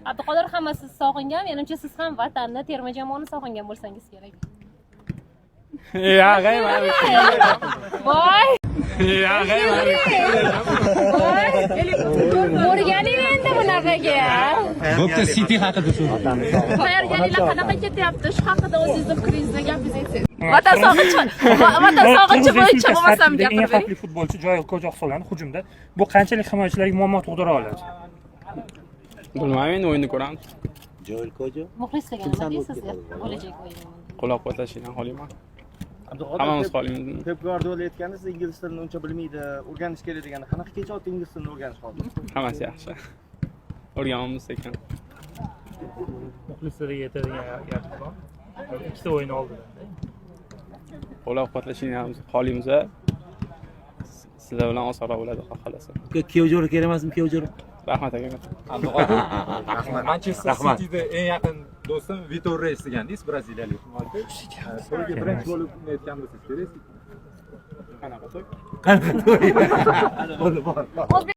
Abduqodir hammasi sog'ingan, menimcha siz ham vatanni, terma jamoani sog'ingan bo'lsangiz kerak. Ya, g'ayma. Voy! Ya, g'ayma. O'rganing endi bunaqaga. Bo'pti, City haqida so'z. Tayyorgarliklar qanaqa ketyapti? Shu haqida o'zingizni fikringizni gapingiz aytsangiz. Vatan sog'inchi bo'yicha bo'lmasam eng gapirib xavfli futbolchi Joyil Koja hisoblanadi hujumda. Bu qanchalik himoyachilarga muammo tug'dira oladi? Bilmayman, endi o'yinni ko'ramiz. Joel Koja. Muxlislarga nima deysiz bo'lajak o'yin? Qo'llab-quvvatlashingdan xoliman. Hammamiz xoliymiz. Pep Guardiola aytganda siz ingliz tilini uncha bilmaydi, o'rganish kerak deganda qanaqa kechayapti ingliz tilini o'rganish hozir? Hammasi yaxshi. O'rganamiz ekan. Muxlislarga yetadigan gap bor. Ikkita o'yin oldidan. Qo'llab-quvvatlashingdan xoliymiz. Sizlar bilan osonroq bo'ladi, xudo xolasa. Kiyovjo'ra kerak emasmi, Kiyovjo'ra? Rahmat aka. Manchester City'da eng yaqin do'stim Vitor Reis degandingiz, braziliyalik futbolchi. To'yga birinchi bo'lib aytgan bo'lsangiz kerak. Qanaqa to'y? Qanaqa to'y? Bo'lib bor.